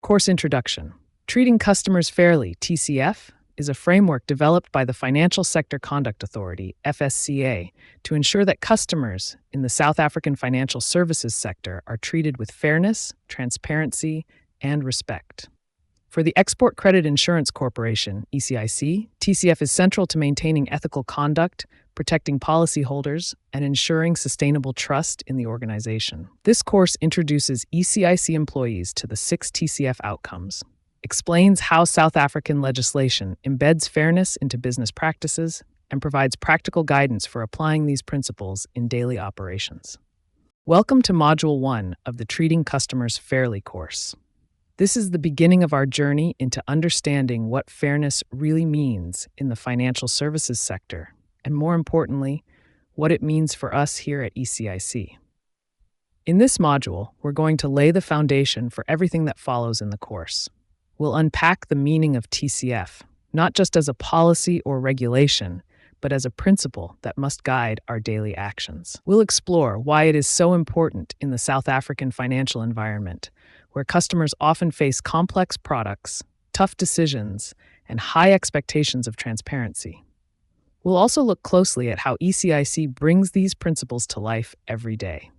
Course Introduction. Treating Customers Fairly, TCF, is a framework developed by the Financial Sector Conduct Authority, FSCA, to ensure that customers in the South African financial services sector are treated with fairness, transparency, and respect. For the Export Credit Insurance Corporation, ECIC, TCF is central to maintaining ethical conduct, protecting policyholders, and ensuring sustainable trust in the organization. This course introduces ECIC employees to the 6 TCF outcomes, explains how South African legislation embeds fairness into business practices, and provides practical guidance for applying these principles in daily operations. Welcome to Module 1 of the Treating Customers Fairly course. This is the beginning of our journey into understanding what fairness really means in the financial services sector, and more importantly, what it means for us here at ECIC. In this module, we're going to lay the foundation for everything that follows in the course. We'll unpack the meaning of TCF, not just as a policy or regulation, but as a principle that must guide our daily actions. We'll explore why it is so important in the South African financial environment, where customers often face complex products, tough decisions, and high expectations of transparency. We'll also look closely at how ECIC brings these principles to life every day.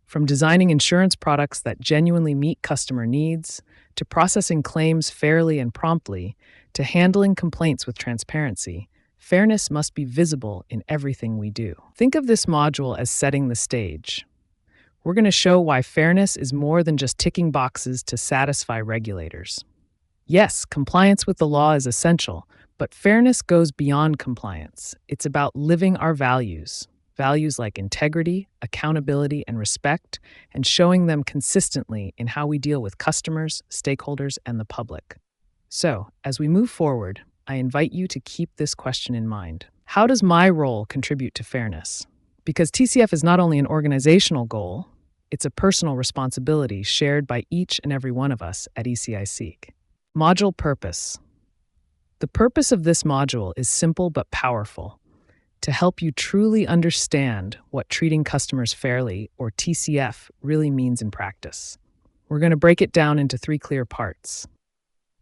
From designing insurance products that genuinely meet customer needs, to processing claims fairly and promptly, to handling complaints with transparency, fairness must be visible in everything we do. Think of this module as setting the stage. We're going to show why fairness is more than just ticking boxes to satisfy regulators. Yes, compliance with the law is essential, but fairness goes beyond compliance. It's about living our values like integrity, accountability, and respect, and showing them consistently in how we deal with customers, stakeholders, and the public. So, as we move forward, I invite you to keep this question in mind. How does my role contribute to fairness? Because TCF is not only an organizational goal, it's a personal responsibility shared by each and every one of us at ECIC. Module Purpose. The purpose of this module is simple but powerful: to help you truly understand what treating customers fairly, or TCF, really means in practice. We're going to break it down into 3 clear parts.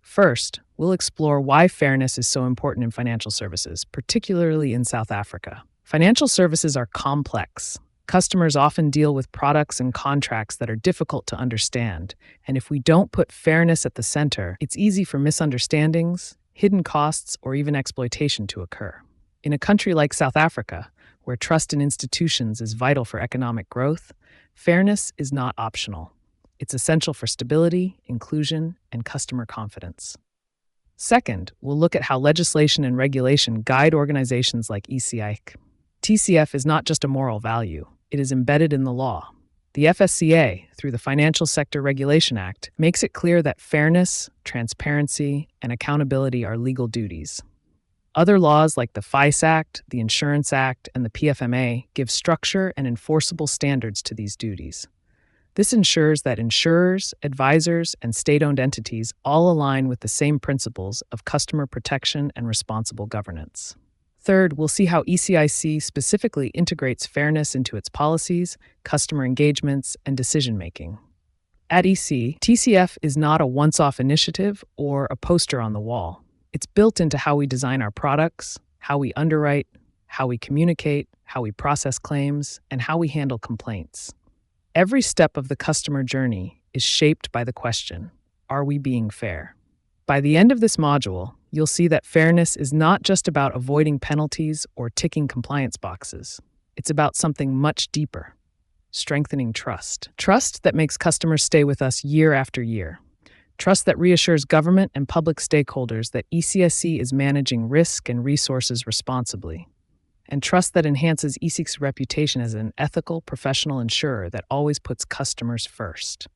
First, we'll explore why fairness is so important in financial services, particularly in South Africa. Financial services are complex. Customers often deal with products and contracts that are difficult to understand, and if we don't put fairness at the center, it's easy for misunderstandings, hidden costs, or even exploitation to occur. In a country like South Africa, where trust in institutions is vital for economic growth, fairness is not optional. It's essential for stability, inclusion, and customer confidence. Second, we'll look at how legislation and regulation guide organizations like ECIC. TCF is not just a moral value, it is embedded in the law. The FSCA, through the Financial Sector Regulation Act, makes it clear that fairness, transparency, and accountability are legal duties. Other laws like the FICE Act, the Insurance Act, and the PFMA give structure and enforceable standards to these duties. This ensures that insurers, advisors, and state-owned entities all align with the same principles of customer protection and responsible governance. Third, we'll see how ECIC specifically integrates fairness into its policies, customer engagements, and decision-making. At EC, TCF is not a once-off initiative or a poster on the wall. It's built into how we design our products, how we underwrite, how we communicate, how we process claims, and how we handle complaints. Every step of the customer journey is shaped by the question, are we being fair? By the end of this module, you'll see that fairness is not just about avoiding penalties or ticking compliance boxes. It's about something much deeper: strengthening trust. Trust that makes customers stay with us year after year. Trust that reassures government and public stakeholders that ECIC is managing risk and resources responsibly. And trust that enhances ECIC's reputation as an ethical, professional insurer that always puts customers first.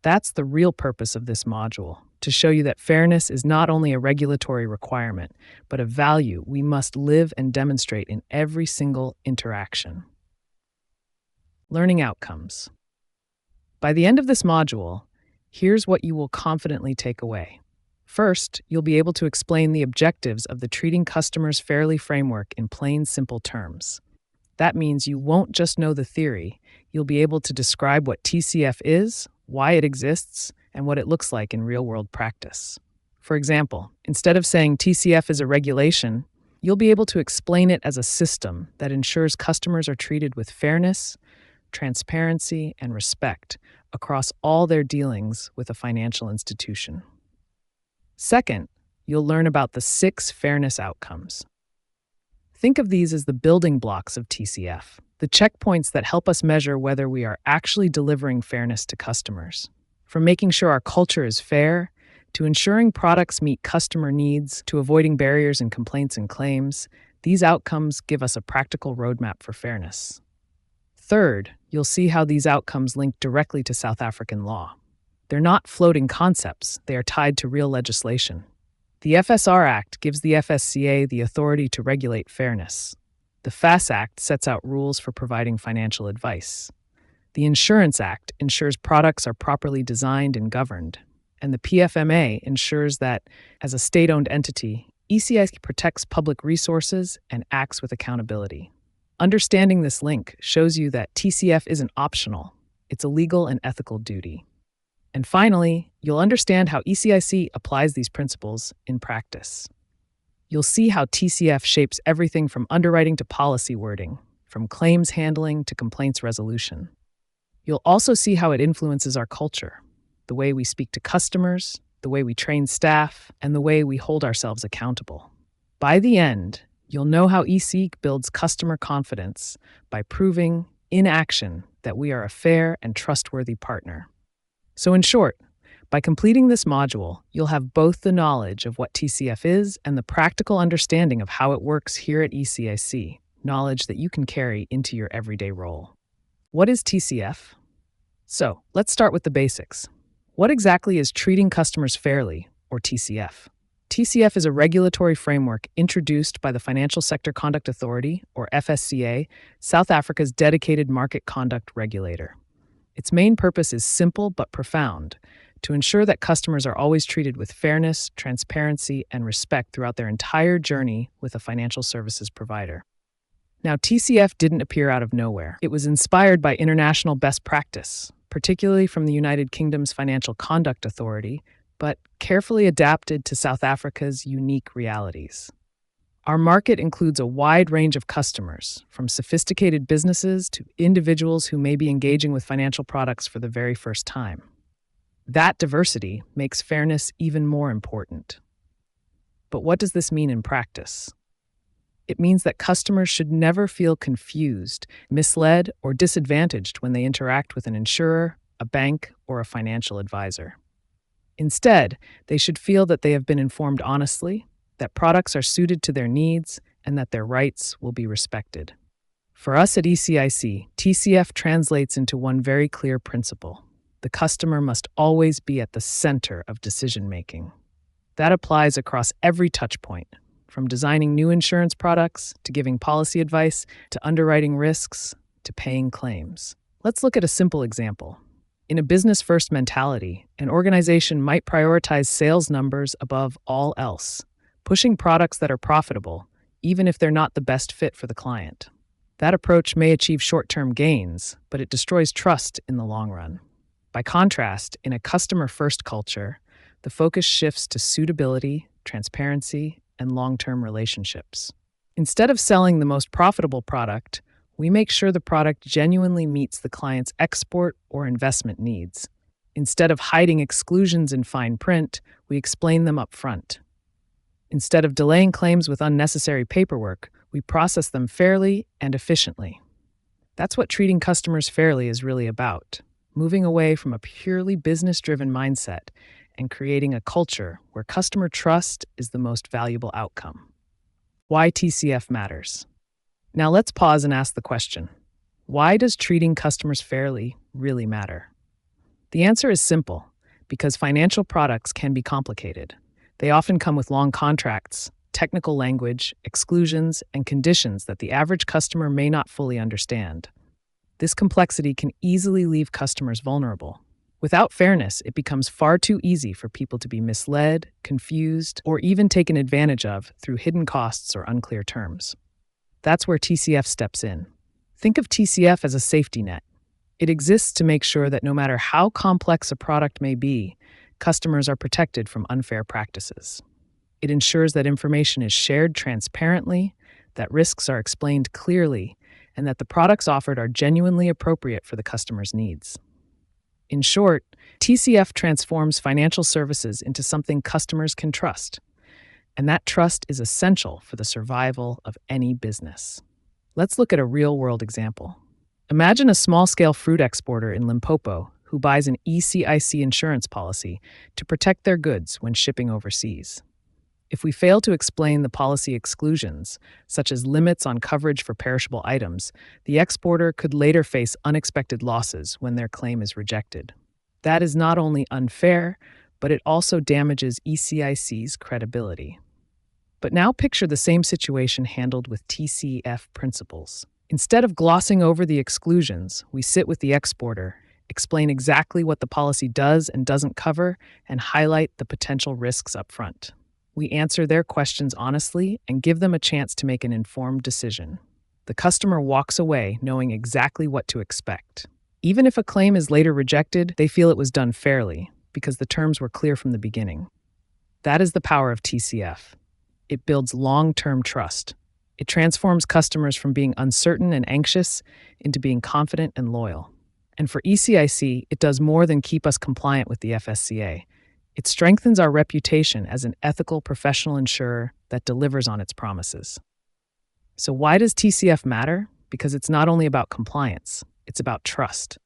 That's the real purpose of this module: to show you that fairness is not only a regulatory requirement, but a value we must live and demonstrate in every single interaction. Learning outcomes. By the end of this module, here's what you will confidently take away. First, you'll be able to explain the objectives of the Treating Customers Fairly framework in plain, simple terms. That means you won't just know the theory, you'll be able to describe what TCF is, why it exists, and what it looks like in real-world practice. For example, instead of saying TCF is a regulation, you'll be able to explain it as a system that ensures customers are treated with fairness, transparency, and respect across all their dealings with a financial institution. Second, you'll learn about the 6 fairness outcomes. Think of these as the building blocks of TCF, the checkpoints that help us measure whether we are actually delivering fairness to customers. From making sure our culture is fair, to ensuring products meet customer needs, to avoiding barriers in complaints and claims, these outcomes give us a practical roadmap for fairness. Third, you'll see how these outcomes link directly to South African law. They're not floating concepts, they are tied to real legislation. The FSR Act gives the FSCA the authority to regulate fairness. The FAS Act sets out rules for providing financial advice. The Insurance Act ensures products are properly designed and governed. And the PFMA ensures that, as a state-owned entity, ECIC protects public resources and acts with accountability. Understanding this link shows you that TCF isn't optional, it's a legal and ethical duty. And finally, you'll understand how ECIC applies these principles in practice. You'll see how TCF shapes everything from underwriting to policy wording, from claims handling to complaints resolution. You'll also see how it influences our culture, the way we speak to customers, the way we train staff, and the way we hold ourselves accountable. By the end, you'll know how eSeek builds customer confidence by proving, in action, that we are a fair and trustworthy partner. So in short, by completing this module, you'll have both the knowledge of what TCF is and the practical understanding of how it works here at ECIC, knowledge that you can carry into your everyday role. What is TCF? So, let's start with the basics. What exactly is Treating Customers Fairly, or TCF? TCF is a regulatory framework introduced by the Financial Sector Conduct Authority, or FSCA, South Africa's dedicated market conduct regulator. Its main purpose is simple but profound: to ensure that customers are always treated with fairness, transparency, and respect throughout their entire journey with a financial services provider. Now, TCF didn't appear out of nowhere. It was inspired by international best practice, particularly from the United Kingdom's Financial Conduct Authority, but carefully adapted to South Africa's unique realities. Our market includes a wide range of customers, from sophisticated businesses to individuals who may be engaging with financial products for the very first time. That diversity makes fairness even more important. But what does this mean in practice? It means that customers should never feel confused, misled, or disadvantaged when they interact with an insurer, a bank, or a financial advisor. Instead, they should feel that they have been informed honestly, that products are suited to their needs, and that their rights will be respected. For us at ECIC, TCF translates into one very clear principle: the customer must always be at the center of decision-making. That applies across every touchpoint, from designing new insurance products, to giving policy advice, to underwriting risks, to paying claims. Let's look at a simple example. In a business-first mentality, an organization might prioritize sales numbers above all else, pushing products that are profitable, even if they're not the best fit for the client. That approach may achieve short-term gains, but it destroys trust in the long run. By contrast, in a customer-first culture, the focus shifts to suitability, transparency, and long-term relationships. Instead of selling the most profitable product, we make sure the product genuinely meets the client's export or investment needs. Instead of hiding exclusions in fine print, we explain them up front. Instead of delaying claims with unnecessary paperwork, we process them fairly and efficiently. That's what treating customers fairly is really about: moving away from a purely business-driven mindset and creating a culture where customer trust is the most valuable outcome. Why TCF matters. Now let's pause and ask the question: why does treating customers fairly really matter? The answer is simple: because financial products can be complicated. They often come with long contracts, technical language, exclusions, and conditions that the average customer may not fully understand. This complexity can easily leave customers vulnerable. Without fairness, it becomes far too easy for people to be misled, confused, or even taken advantage of through hidden costs or unclear terms. That's where TCF steps in. Think of TCF as a safety net. It exists to make sure that no matter how complex a product may be, customers are protected from unfair practices. It ensures that information is shared transparently, that risks are explained clearly, and that the products offered are genuinely appropriate for the customer's needs. In short, TCF transforms financial services into something customers can trust, and that trust is essential for the survival of any business. Let's look at a real-world example. Imagine a small-scale fruit exporter in Limpopo who buys an ECIC insurance policy to protect their goods when shipping overseas. If we fail to explain the policy exclusions, such as limits on coverage for perishable items, the exporter could later face unexpected losses when their claim is rejected. That is not only unfair, but it also damages ECIC's credibility. But now picture the same situation handled with TCF principles. Instead of glossing over the exclusions, we sit with the exporter, explain exactly what the policy does and doesn't cover, and highlight the potential risks up front. We answer their questions honestly and give them a chance to make an informed decision. The customer walks away knowing exactly what to expect. Even if a claim is later rejected, they feel it was done fairly because the terms were clear from the beginning. That is the power of TCF. It builds long-term trust. It transforms customers from being uncertain and anxious into being confident and loyal. And for ECIC, it does more than keep us compliant with the FSCA. It strengthens our reputation as an ethical professional insurer that delivers on its promises. So why does TCF matter? Because it's not only about compliance, it's about trust.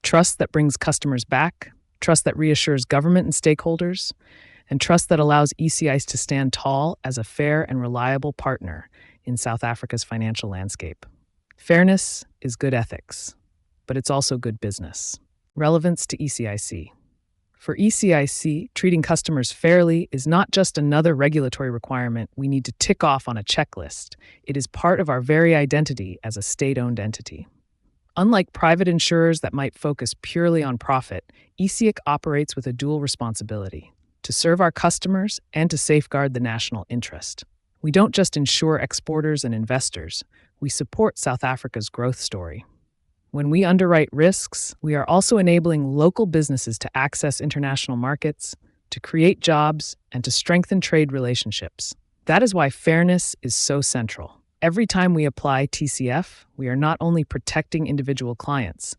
Trust that brings customers back, trust that reassures government and stakeholders, and trust that allows ECIC to stand tall as a fair and reliable partner in South Africa's financial landscape. Fairness is good ethics, but it's also good business. Relevance to ECIC. For ECIC, treating customers fairly is not just another regulatory requirement we need to tick off on a checklist. It is part of our very identity as a state-owned entity. Unlike private insurers that might focus purely on profit, ECIC operates with a dual responsibility: to serve our customers and to safeguard the national interest. We don't just insure exporters and investors, we support South Africa's growth story. When we underwrite risks, we are also enabling local businesses to access international markets, to create jobs, and to strengthen trade relationships. That is why fairness is so central. Every time we apply TCF, we are not only protecting individual clients,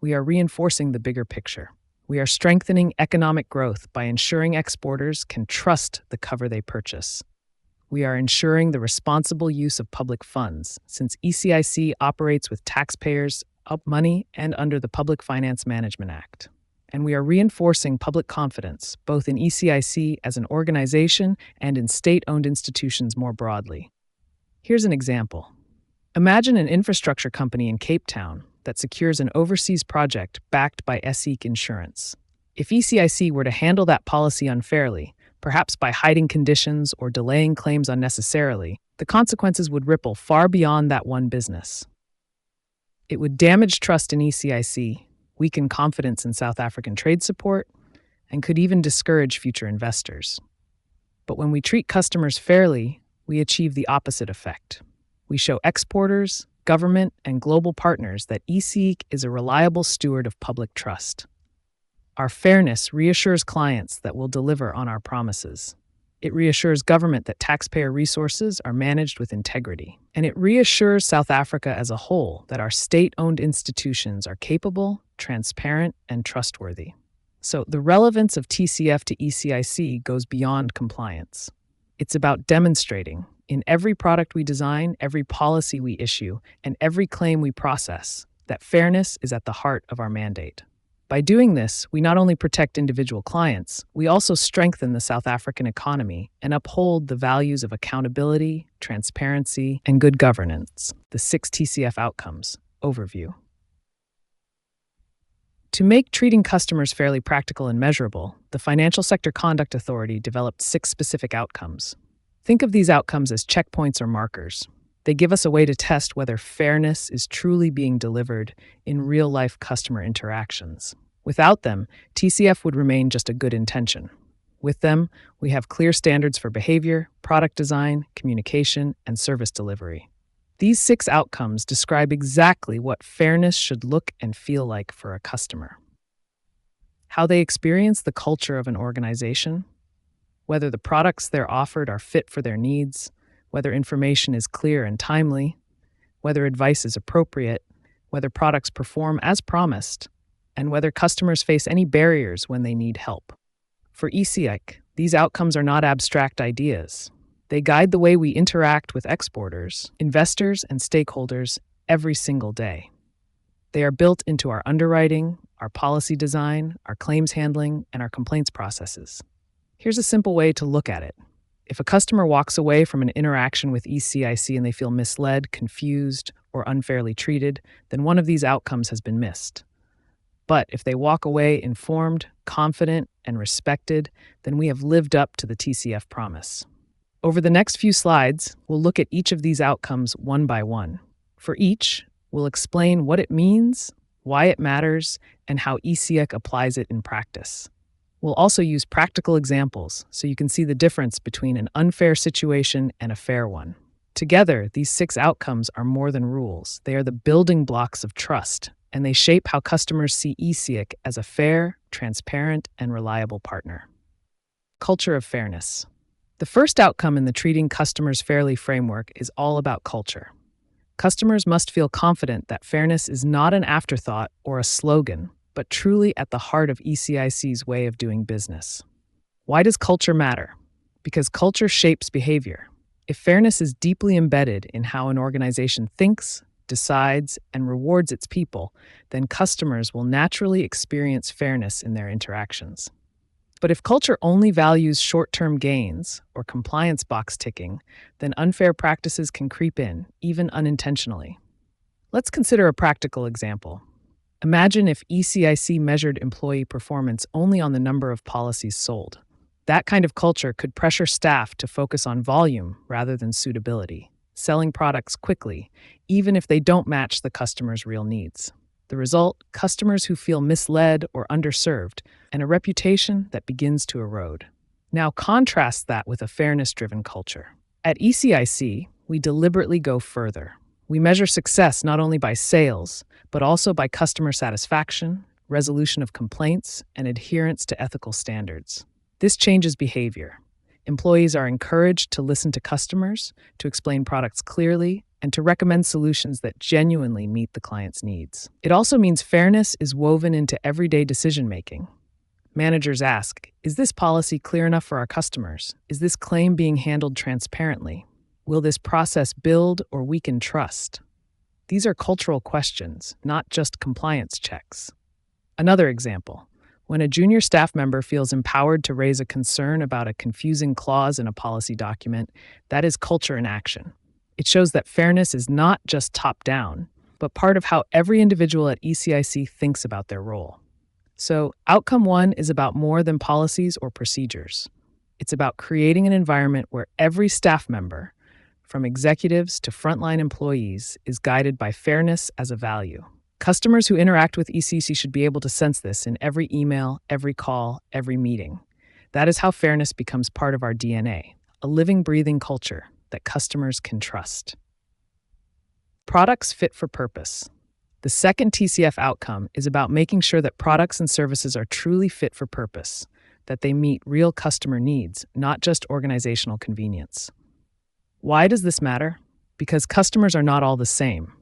we are reinforcing the bigger picture. We are strengthening economic growth by ensuring exporters can trust the cover they purchase. We are ensuring the responsible use of public funds, since ECIC operates with taxpayers' money and under the Public Finance Management Act. And we are reinforcing public confidence, both in ECIC as an organization and in state-owned institutions more broadly. Here's an example. Imagine an infrastructure company in Cape Town that secures an overseas project backed by ECIC insurance. If ECIC were to handle that policy unfairly, perhaps by hiding conditions or delaying claims unnecessarily, the consequences would ripple far beyond that one business. It would damage trust in ECIC, weaken confidence in South African trade support, and could even discourage future investors. But when we treat customers fairly, we achieve the opposite effect. We show exporters, government, and global partners that ECIC is a reliable steward of public trust. Our fairness reassures clients that we'll deliver on our promises. It reassures government that taxpayer resources are managed with integrity. And it reassures South Africa as a whole that our state-owned institutions are capable, transparent, and trustworthy. So the relevance of TCF to ECIC goes beyond compliance. It's about demonstrating, in every product we design, every policy we issue, and every claim we process, that fairness is at the heart of our mandate. By doing this, we not only protect individual clients, we also strengthen the South African economy and uphold the values of accountability, transparency, and good governance. The 6 TCF outcomes. Overview. To make treating customers fairly practical and measurable, the Financial Sector Conduct Authority developed 6 specific outcomes. Think of these outcomes as checkpoints or markers. They give us a way to test whether fairness is truly being delivered in real-life customer interactions. Without them, TCF would remain just a good intention. With them, we have clear standards for behavior, product design, communication, and service delivery. These 6 outcomes describe exactly what fairness should look and feel like for a customer. How they experience the culture of an organization, whether the products they're offered are fit for their needs, whether information is clear and timely, whether advice is appropriate, whether products perform as promised, and whether customers face any barriers when they need help. For ECIC, these outcomes are not abstract ideas. They guide the way we interact with exporters, investors, and stakeholders every single day. They are built into our underwriting, our policy design, our claims handling, and our complaints processes. Here's a simple way to look at it. If a customer walks away from an interaction with ECIC and they feel misled, confused, or unfairly treated, then one of these outcomes has been missed. But if they walk away informed, confident, and respected, then we have lived up to the TCF promise. Over the next few slides, we'll look at each of these outcomes one by one. For each, we'll explain what it means, why it matters, and how ECIC applies it in practice. We'll also use practical examples so you can see the difference between an unfair situation and a fair one. Together, these 6 outcomes are more than rules. They are the building blocks of trust, and they shape how customers see ECIC as a fair, transparent, and reliable partner. Culture of fairness. The first outcome in the Treating Customers Fairly framework is all about culture. Customers must feel confident that fairness is not an afterthought or a slogan, but truly at the heart of ECIC's way of doing business. Why does culture matter? Because culture shapes behavior. If fairness is deeply embedded in how an organization thinks, decides, and rewards its people, then customers will naturally experience fairness in their interactions. But if culture only values short-term gains or compliance box ticking, then unfair practices can creep in, even unintentionally. Let's consider a practical example. Imagine if ECIC measured employee performance only on the number of policies sold. That kind of culture could pressure staff to focus on volume rather than suitability, selling products quickly, even if they don't match the customer's real needs. The result, customers who feel misled or underserved, and a reputation that begins to erode. Now contrast that with a fairness-driven culture. At ECIC, we deliberately go further. We measure success not only by sales, but also by customer satisfaction, resolution of complaints, and adherence to ethical standards. This changes behavior. Employees are encouraged to listen to customers, to explain products clearly, and to recommend solutions that genuinely meet the client's needs. It also means fairness is woven into everyday decision-making. Managers ask, is this policy clear enough for our customers? Is this claim being handled transparently? Will this process build or weaken trust? These are cultural questions, not just compliance checks. Another example. When a junior staff member feels empowered to raise a concern about a confusing clause in a policy document, that is culture in action. It shows that fairness is not just top-down, but part of how every individual at ECIC thinks about their role. So, outcome 1 is about more than policies or procedures. It's about creating an environment where every staff member, from executives to frontline employees, is guided by fairness as a value. Customers who interact with ECIC should be able to sense this in every email, every call, every meeting. That is how fairness becomes part of our DNA, a living, breathing culture that customers can trust. Products fit for purpose. The second TCF outcome is about making sure that products and services are truly fit for purpose, that they meet real customer needs, not just organizational convenience. Why does this matter? Because customers are not all the same.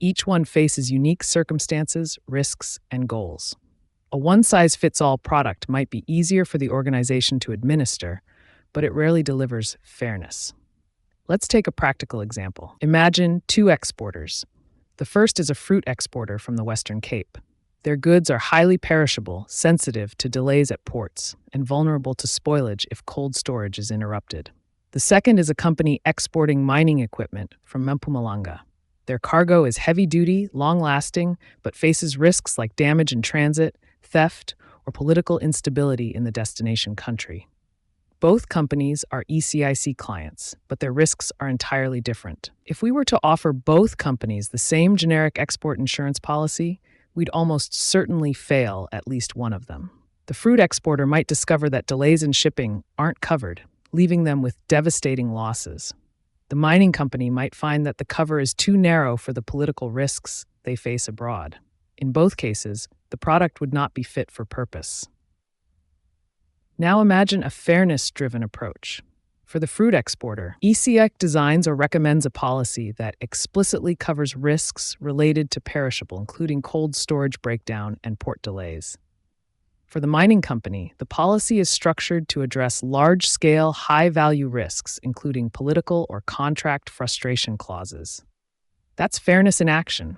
Each one faces unique circumstances, risks, and goals. A one-size-fits-all product might be easier for the organization to administer, but it rarely delivers fairness. Let's take a practical example. Imagine 2 exporters. The first is a fruit exporter from the Western Cape. Their goods are highly perishable, sensitive to delays at ports, and vulnerable to spoilage if cold storage is interrupted. The second is a company exporting mining equipment from Mpumalanga. Their cargo is heavy-duty, long-lasting, but faces risks like damage in transit, theft, or political instability in the destination country. Both companies are ECIC clients, but their risks are entirely different. If we were to offer both companies the same generic export insurance policy, we'd almost certainly fail at least one of them. The fruit exporter might discover that delays in shipping aren't covered, leaving them with devastating losses. The mining company might find that the cover is too narrow for the political risks they face abroad. In both cases, the product would not be fit for purpose. Now imagine a fairness-driven approach. For the fruit exporter, ECX designs or recommends a policy that explicitly covers risks related to perishable, including cold storage breakdown and port delays. For the mining company, the policy is structured to address large-scale, high-value risks, including political or contract frustration clauses. That's fairness in action,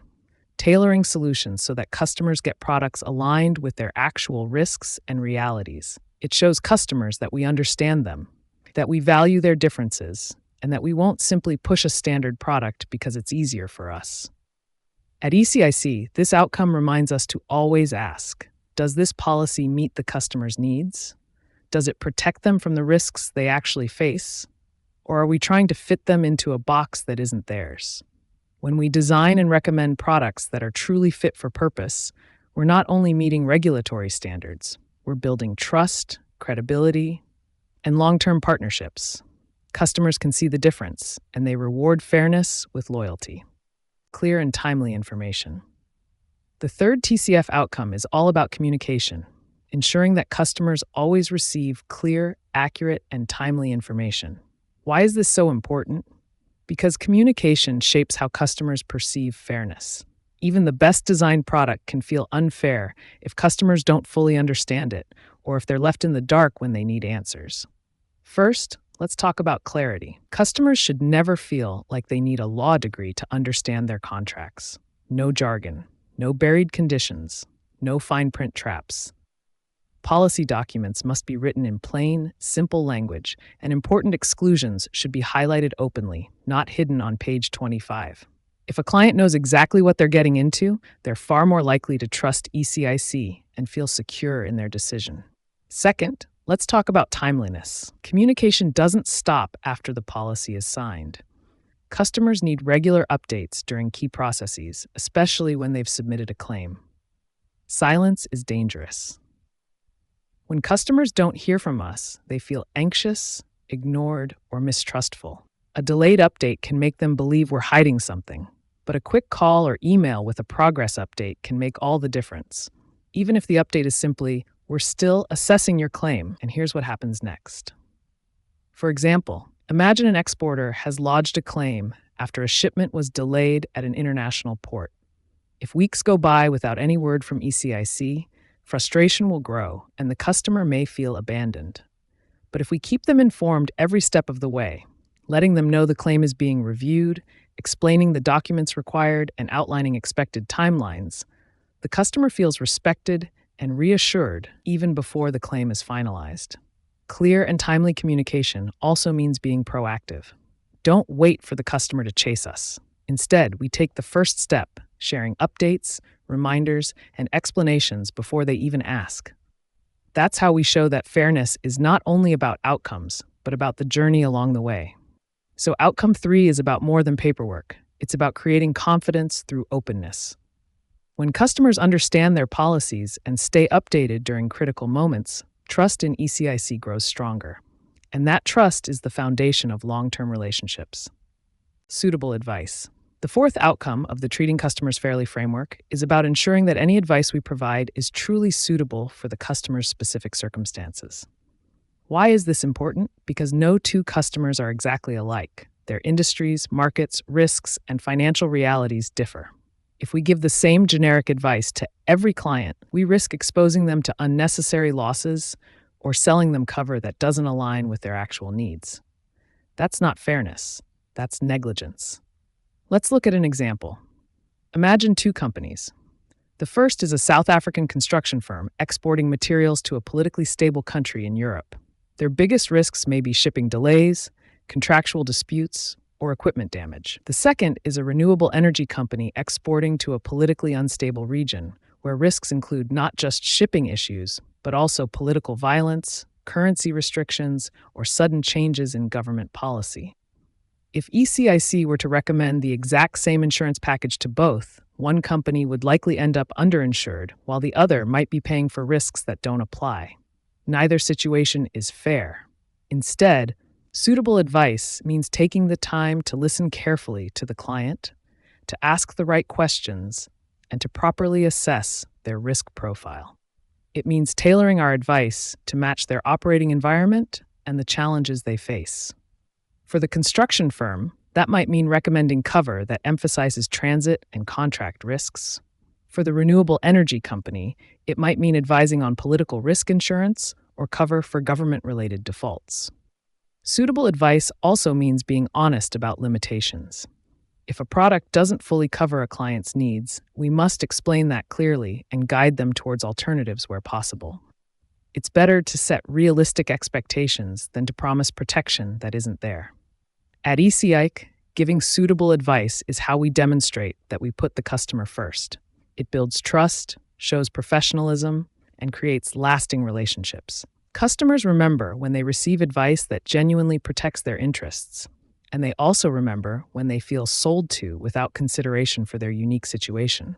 tailoring solutions so that customers get products aligned with their actual risks and realities. It shows customers that we understand them, that we value their differences, and that we won't simply push a standard product because it's easier for us. At ECIC, this outcome reminds us to always ask, does this policy meet the customer's needs? Does it protect them from the risks they actually face? Or are we trying to fit them into a box that isn't theirs? When we design and recommend products that are truly fit for purpose, we're not only meeting regulatory standards, we're building trust, credibility, and long-term partnerships. Customers can see the difference, and they reward fairness with loyalty. Clear and timely information. The third TCF outcome is all about communication, ensuring that customers always receive clear, accurate, and timely information. Why is this so important? Because communication shapes how customers perceive fairness. Even the best designed product can feel unfair if customers don't fully understand it, or if they're left in the dark when they need answers. First, let's talk about clarity. Customers should never feel like they need a law degree to understand their contracts. No jargon. No buried conditions, no fine print traps. Policy documents must be written in plain, simple language, and important exclusions should be highlighted openly, not hidden on page 25. If a client knows exactly what they're getting into, they're far more likely to trust ECIC and feel secure in their decision. Second, let's talk about timeliness. Communication doesn't stop after the policy is signed. Customers need regular updates during key processes, especially when they've submitted a claim. Silence is dangerous. When customers don't hear from us, they feel anxious, ignored, or mistrustful. A delayed update can make them believe we're hiding something, but a quick call or email with a progress update can make all the difference. Even if the update is simply, "We're still assessing your claim, and here's what happens next." For example, imagine an exporter has lodged a claim after a shipment was delayed at an international port. If weeks go by without any word from ECIC, frustration will grow and the customer may feel abandoned. But if we keep them informed every step of the way, letting them know the claim is being reviewed, explaining the documents required, and outlining expected timelines, the customer feels respected and reassured even before the claim is finalized. Clear and timely communication also means being proactive. Don't wait for the customer to chase us. Instead, we take the first step, sharing updates, reminders, and explanations before they even ask. That's how we show that fairness is not only about outcomes, but about the journey along the way. So outcome 3 is about more than paperwork. It's about creating confidence through openness. When customers understand their policies and stay updated during critical moments, trust in ECIC grows stronger. And that trust is the foundation of long-term relationships. Suitable advice. The fourth outcome of the Treating Customers Fairly framework is about ensuring that any advice we provide is truly suitable for the customer's specific circumstances. Why is this important? Because no two customers are exactly alike. Their industries, markets, risks, and financial realities differ. If we give the same generic advice to every client, we risk exposing them to unnecessary losses or selling them cover that doesn't align with their actual needs. That's not fairness. That's negligence. Let's look at an example. Imagine two companies. The first is a South African construction firm exporting materials to a politically stable country in Europe. Their biggest risks may be shipping delays, contractual disputes, or equipment damage. The second is a renewable energy company exporting to a politically unstable region, where risks include not just shipping issues, but also political violence, currency restrictions, or sudden changes in government policy. If ECIC were to recommend the exact same insurance package to both, one company would likely end up underinsured, while the other might be paying for risks that don't apply. Neither situation is fair. Instead, Suitable advice means taking the time to listen carefully to the client, to ask the right questions, and to properly assess their risk profile. It means tailoring our advice to match their operating environment and the challenges they face. For the construction firm, that might mean recommending cover that emphasizes transit and contract risks. For the renewable energy company, it might mean advising on political risk insurance or cover for government-related defaults. Suitable advice also means being honest about limitations. If a product doesn't fully cover a client's needs, we must explain that clearly and guide them towards alternatives where possible. It's better to set realistic expectations than to promise protection that isn't there. At ECIC, giving suitable advice is how we demonstrate that we put the customer first. It builds trust, shows professionalism, and creates lasting relationships. Customers remember when they receive advice that genuinely protects their interests, and they also remember when they feel sold to without consideration for their unique situation.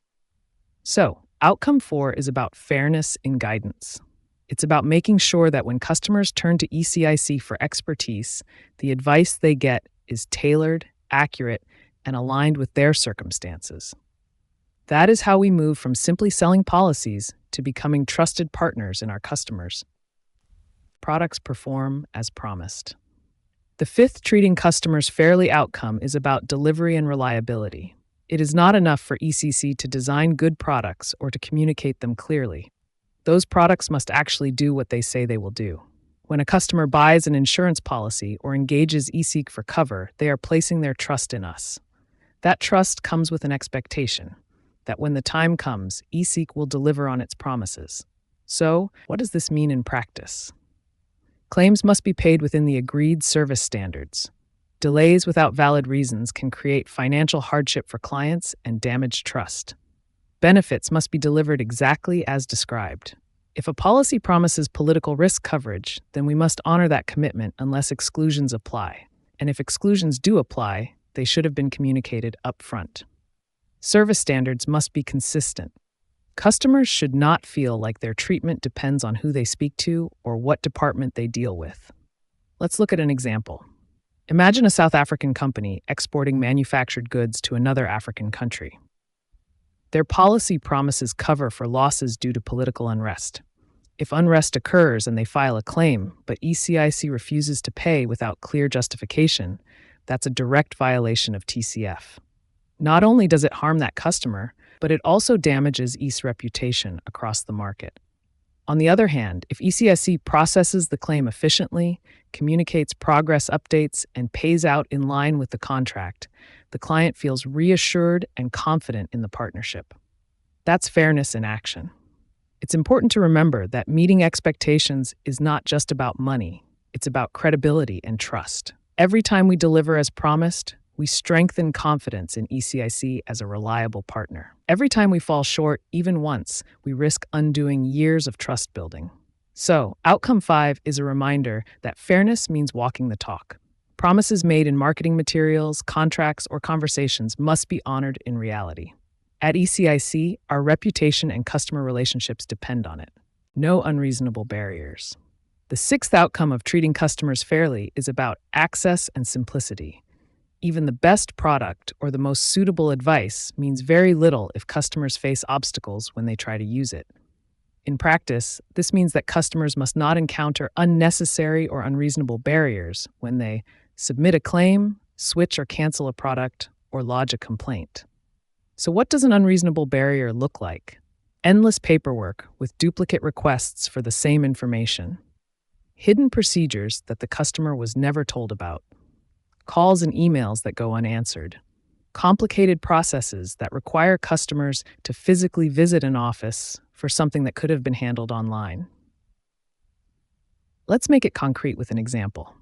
So, outcome 4 is about fairness in guidance. It's about making sure that when customers turn to ECIC for expertise, the advice they get is tailored, accurate, and aligned with their circumstances. That is how we move from simply selling policies to becoming trusted partners in our customers. Products perform as promised. The fifth treating customers fairly outcome is about delivery and reliability. It is not enough for ECC to design good products or to communicate them clearly. Those products must actually do what they say they will do. When a customer buys an insurance policy or engages ECIC for cover, they are placing their trust in us. That trust comes with an expectation that when the time comes, ECIC will deliver on its promises. So, what does this mean in practice? Claims must be paid within the agreed service standards. Delays without valid reasons can create financial hardship for clients and damage trust. Benefits must be delivered exactly as described. If a policy promises political risk coverage, then we must honor that commitment unless exclusions apply. And if exclusions do apply, they should have been communicated up front. Service standards must be consistent. Customers should not feel like their treatment depends on who they speak to or what department they deal with. Let's look at an example. Imagine a South African company exporting manufactured goods to another African country. Their policy promises cover for losses due to political unrest. If unrest occurs and they file a claim, but ECIC refuses to pay without clear justification, that's a direct violation of TCF. Not only does it harm that customer, but it also damages EC's reputation across the market. On the other hand, if ECIC processes the claim efficiently, communicates progress updates, and pays out in line with the contract, the client feels reassured and confident in the partnership. That's fairness in action. It's important to remember that meeting expectations is not just about money, it's about credibility and trust. Every time we deliver as promised, we strengthen confidence in ECIC as a reliable partner. Every time we fall short, even once, we risk undoing years of trust building. So, outcome 5 is a reminder that fairness means walking the talk. Promises made in marketing materials, contracts, or conversations must be honored in reality. At ECIC, our reputation and customer relationships depend on it. No unreasonable barriers. The sixth outcome of treating customers fairly is about access and simplicity. Even the best product or the most suitable advice means very little if customers face obstacles when they try to use it. In practice, this means that customers must not encounter unnecessary or unreasonable barriers when they submit a claim, switch or cancel a product, or lodge a complaint. So what does an unreasonable barrier look like? Endless paperwork with duplicate requests for the same information. Hidden procedures that the customer was never told about. Calls and emails that go unanswered. Complicated processes that require customers to physically visit an office for something that could have been handled online. Let's make it concrete with an example.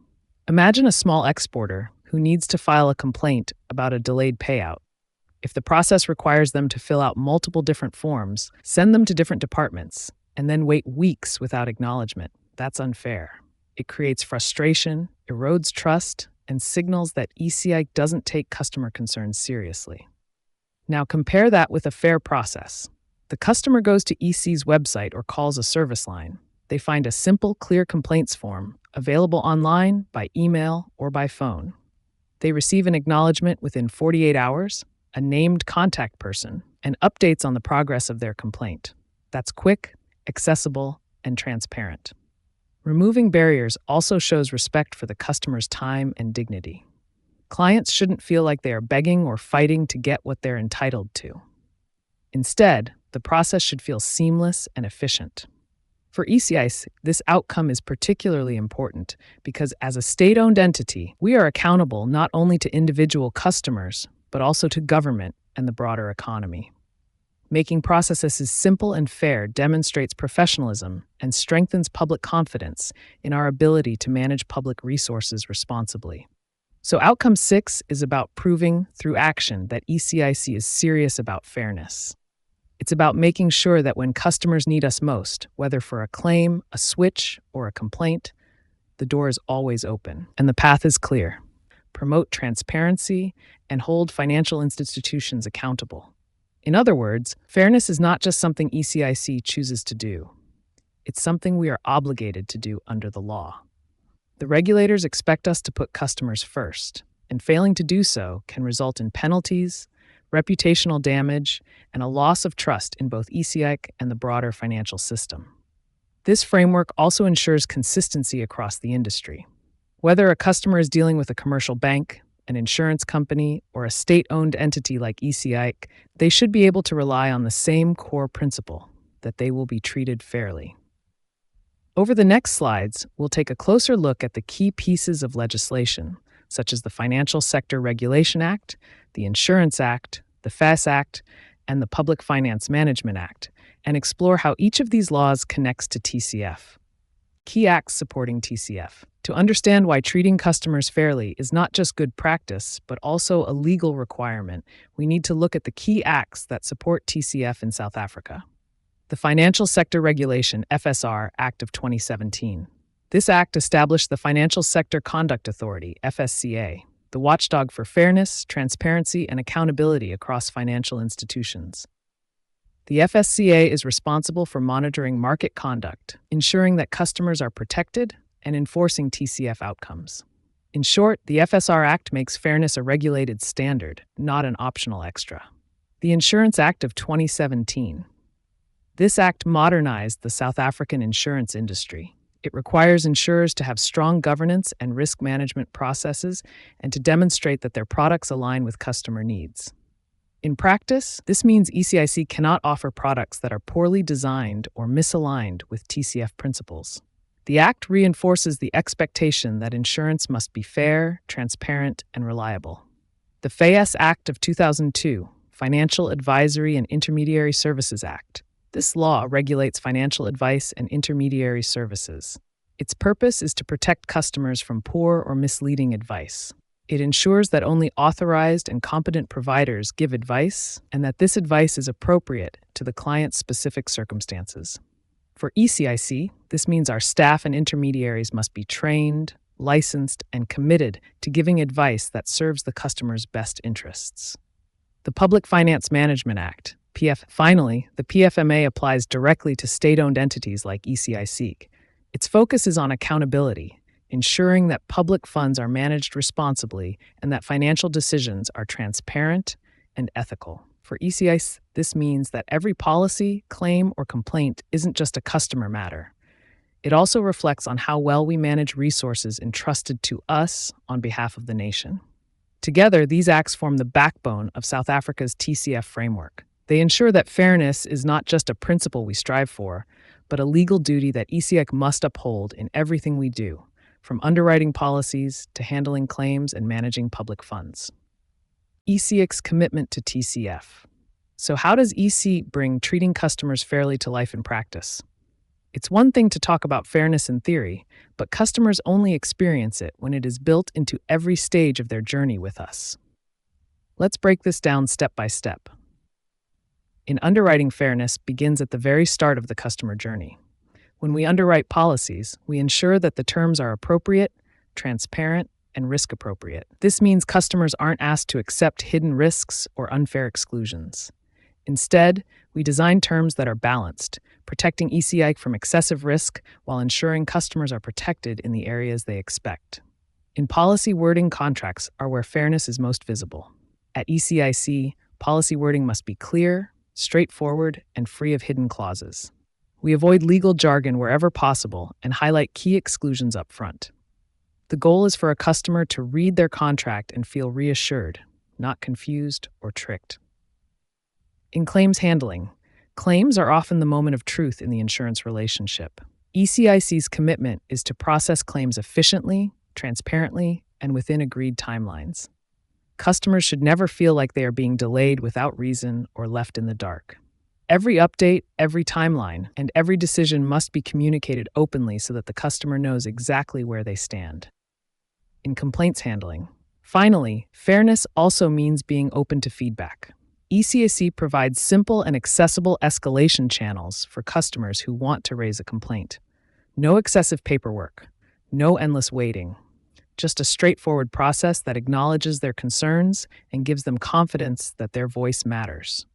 Imagine a small exporter who needs to file a complaint about a delayed payout. If the process requires them to fill out multiple different forms, send them to different departments, and then wait weeks without acknowledgement, that's unfair. It creates frustration, erodes trust, and signals that ECIC doesn't take customer concerns seriously. Now compare that with a fair process. The customer goes to EC's website or calls a service line. they find a simple, clear complaints form available online, by email, or by phone. They receive an acknowledgement within 48 hours, a named contact person, and updates on the progress of their complaint. That's quick, accessible, and transparent. Removing barriers also shows respect for the customer's time and dignity. Clients shouldn't feel like they are begging or fighting to get what they're entitled to. Instead, the process should feel seamless and efficient. For ECIC, this outcome is particularly important because as a state-owned entity, we are accountable not only to individual customers, but also to government and the broader economy. Making processes simple and fair demonstrates professionalism and strengthens public confidence in our ability to manage public resources responsibly. So outcome 6 is about proving through action that ECIC is serious about fairness. It's about making sure that when customers need us most, whether for a claim, a switch, or a complaint, the door is always open and the path is clear. Promote transparency and hold financial institutions accountable. In other words, fairness is not just something ECIC chooses to do. It's something we are obligated to do under the law. The regulators expect us to put customers first, and failing to do so can result in penalties, reputational damage, and a loss of trust in both ECIC and the broader financial system. This framework also ensures consistency across the industry. Whether a customer is dealing with a commercial bank, an insurance company, or a state-owned entity like ECIC, they should be able to rely on the same core principle, that they will be treated fairly. Over the next slides, we'll take a closer look at the key pieces of legislation, such as the Financial Sector Regulation Act, the Insurance Act, the FAS Act, and the Public Finance Management Act, and explore how each of these laws connects to TCF. Key acts supporting TCF. To understand why treating customers fairly is not just good practice, but also a legal requirement, we need to look at the key acts that support TCF in South Africa. The Financial Sector Regulation (FSR) Act of 2017. This act established the Financial Sector Conduct Authority (FSCA), the watchdog for fairness, transparency, and accountability across financial institutions. The FSCA is responsible for monitoring market conduct, ensuring that customers are protected, and enforcing TCF outcomes. In short, the FSR Act makes fairness a regulated standard, not an optional extra. The Insurance Act of 2017. This act modernized the South African insurance industry. It requires insurers to have strong governance and risk management processes and to demonstrate that their products align with customer needs. In practice, this means ECIC cannot offer products that are poorly designed or misaligned with TCF principles. The Act reinforces the expectation that insurance must be fair, transparent, and reliable. The FAS Act of 2002, Financial Advisory and Intermediary Services Act. This law regulates financial advice and intermediary services. Its purpose is to protect customers from poor or misleading advice. It ensures that only authorized and competent providers give advice and that this advice is appropriate to the client's specific circumstances. For ECIC, this means our staff and intermediaries must be trained, licensed, and committed to giving advice that serves the customer's best interests. The Public Finance Management Act, PF. Finally, the PFMA applies directly to state-owned entities like ECIC. Its focus is on accountability, ensuring that public funds are managed responsibly and that financial decisions are transparent and ethical. For ECIC, this means that every policy, claim, or complaint isn't just a customer matter. It also reflects on how well we manage resources entrusted to us on behalf of the nation. Together, these acts form the backbone of South Africa's TCF framework. They ensure that fairness is not just a principle we strive for, but a legal duty that ECIC must uphold in everything we do, from underwriting policies to handling claims and managing public funds. ECIC's commitment to TCF. So how does EC bring treating customers fairly to life in practice? It's one thing to talk about fairness in theory, but customers only experience it when it is built into every stage of their journey with us. Let's break this down step by step. In underwriting, fairness begins at the very start of the customer journey. When we underwrite policies, we ensure that the terms are appropriate, transparent, and risk appropriate. This means customers aren't asked to accept hidden risks or unfair exclusions. Instead, we design terms that are balanced, protecting ECI from excessive risk while ensuring customers are protected in the areas they expect. In policy wording, contracts are where fairness is most visible. At ECIC, policy wording must be clear, straightforward, and free of hidden clauses. We avoid legal jargon wherever possible and highlight key exclusions up front. The goal is for a customer to read their contract and feel reassured, not confused or tricked. In claims handling, claims are often the moment of truth in the insurance relationship. ECIC's commitment is to process claims efficiently, transparently, and within agreed timelines. Customers should never feel like they are being delayed without reason or left in the dark. Every update, every timeline, and every decision must be communicated openly so that the customer knows exactly where they stand. In complaints handling, finally, fairness also means being open to feedback. ECIC provides simple and accessible escalation channels for customers who want to raise a complaint. No excessive paperwork, no endless waiting, just a straightforward process that acknowledges their concerns and gives them confidence that their voice matters.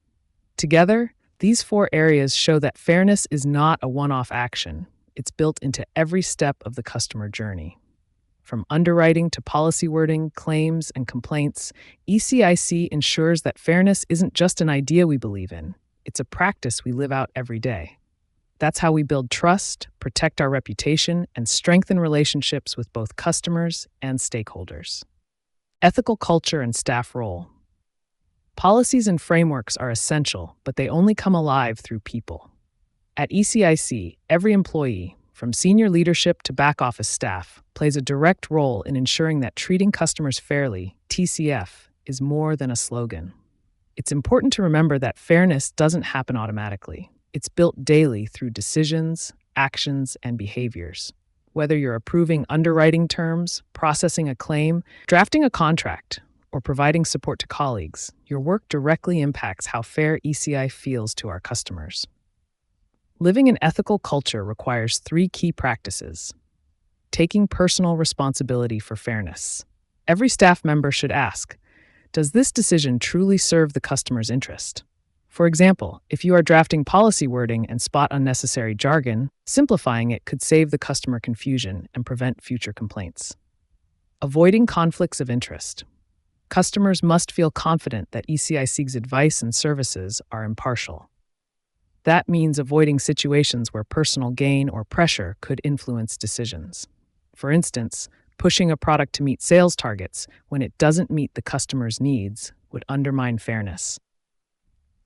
Together, these 4 areas show that fairness is not a one-off action. It's built into every step of the customer journey. From underwriting to policy wording, claims, and complaints, ECIC ensures that fairness isn't just an idea we believe in. It's a practice we live out every day. That's how we build trust, protect our reputation, and strengthen relationships with both customers and stakeholders. Ethical culture and staff role. Policies and frameworks are essential, but they only come alive through people. At ECIC, every employee, from senior leadership to back office staff, plays a direct role in ensuring that treating customers fairly, TCF, is more than a slogan. It's important to remember that fairness doesn't happen automatically. It's built daily through decisions, actions, and behaviors. Whether you're approving underwriting terms, processing a claim, drafting a contract, or providing support to colleagues, your work directly impacts how fair ECI feels to our customers. Living an ethical culture requires 3 key practices. Taking personal responsibility for fairness. Every staff member should ask, does this decision truly serve the customer's interest? For example, if you are drafting policy wording and spot unnecessary jargon, simplifying it could save the customer confusion and prevent future complaints. Avoiding conflicts of interest. Customers must feel confident that ECIC's advice and services are impartial. That means avoiding situations where personal gain or pressure could influence decisions. For instance, pushing a product to meet sales targets when it doesn't meet the customer's needs would undermine fairness.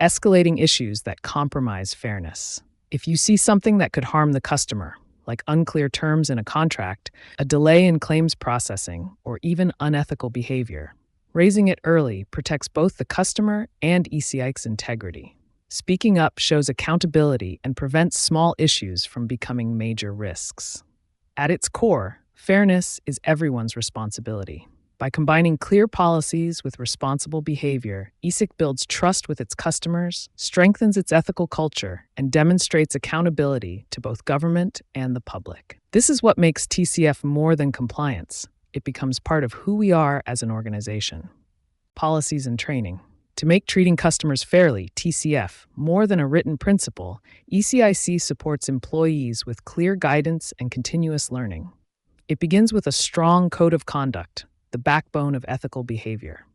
Escalating issues that compromise fairness. If you see something that could harm the customer, like unclear terms in a contract, a delay in claims processing, or even unethical behavior, raising it early protects both the customer and ECIC's integrity. Speaking up shows accountability and prevents small issues from becoming major risks. At its core, fairness is everyone's responsibility. By combining clear policies with responsible behavior, ECIC builds trust with its customers, strengthens its ethical culture, and demonstrates accountability to both government and the public. This is what makes TCF more than compliance. It becomes part of who we are as an organization. Policies and training. To make treating customers fairly, TCF, more than a written principle, ECIC supports employees with clear guidance and continuous learning. It begins with a strong code of conduct, the backbone of ethical behavior.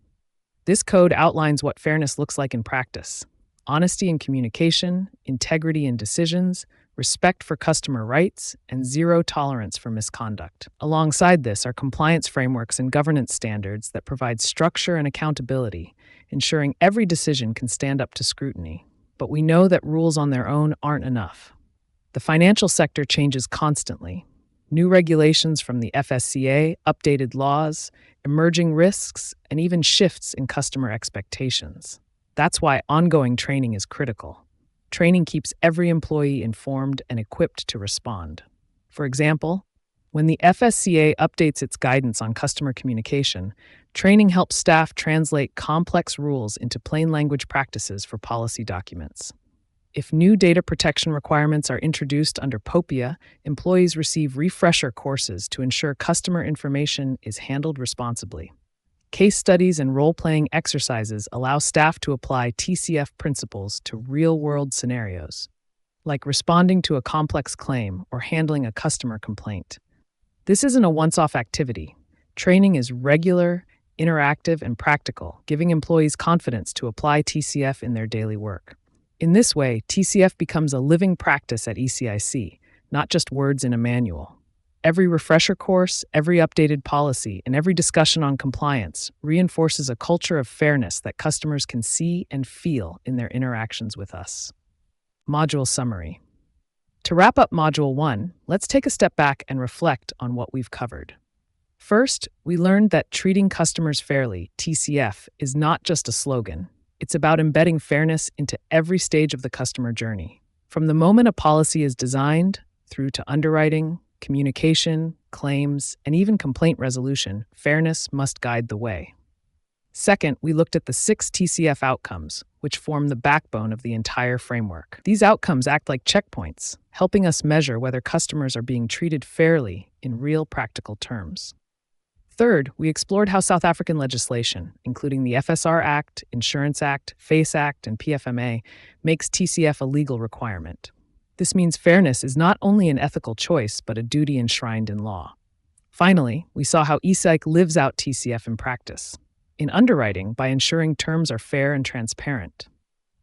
This code outlines what fairness looks like in practice: honesty in communication, integrity in decisions, respect for customer rights, and zero tolerance for misconduct. Alongside this are compliance frameworks and governance standards that provide structure and accountability, ensuring every decision can stand up to scrutiny. But we know that rules on their own aren't enough. The financial sector changes constantly. New regulations from the FSCA, updated laws, emerging risks, and even shifts in customer expectations. That's why ongoing training is critical. Training keeps every employee informed and equipped to respond. For example, when the FSCA updates its guidance on customer communication, training helps staff translate complex rules into plain language practices for policy documents. If new data protection requirements are introduced under POPIA, employees receive refresher courses to ensure customer information is handled responsibly. Case studies and role-playing exercises allow staff to apply TCF principles to real-world scenarios, like responding to a complex claim or handling a customer complaint. This isn't a once-off activity. Training is regular, interactive, and practical, giving employees confidence to apply TCF in their daily work. In this way, TCF becomes a living practice at ECIC, not just words in a manual. Every refresher course, every updated policy, and every discussion on compliance reinforces a culture of fairness that customers can see and feel in their interactions with us. Module Summary. To wrap up Module 1, let's take a step back and reflect on what we've covered. First, we learned that treating customers fairly, TCF, is not just a slogan. It's about embedding fairness into every stage of the customer journey. From the moment a policy is designed, through to underwriting, communication, claims, and even complaint resolution, fairness must guide the way. Second, we looked at the 6 TCF outcomes, which form the backbone of the entire framework. These outcomes act like checkpoints, helping us measure whether customers are being treated fairly in real practical terms. Third, we explored how South African legislation, including the FSR Act, Insurance Act, FACE Act, and PFMA, makes TCF a legal requirement. This means fairness is not only an ethical choice, but a duty enshrined in law. Finally, we saw how ECIC lives out TCF in practice. In underwriting, by ensuring terms are fair and transparent.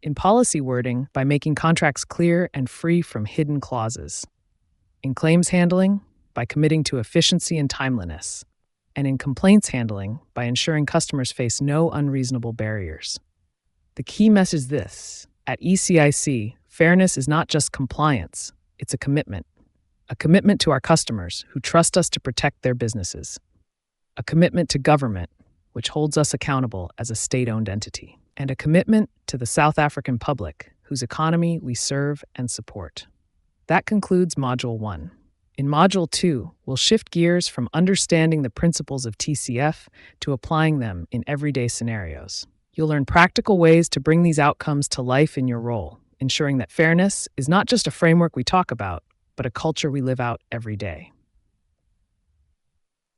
In policy wording, by making contracts clear and free from hidden clauses. In claims handling, by committing to efficiency and timeliness. And in complaints handling, by ensuring customers face no unreasonable barriers. The key message is this: at ECIC, fairness is not just compliance, it's a commitment. A commitment to our customers who trust us to protect their businesses. A commitment to government, which holds us accountable as a state-owned entity. And a commitment to the South African public, whose economy we serve and support. That concludes Module 1. In Module 2, we'll shift gears from understanding the principles of TCF to applying them in everyday scenarios. You'll learn practical ways to bring these outcomes to life in your role, ensuring that fairness is not just a framework we talk about, but a culture we live out every day.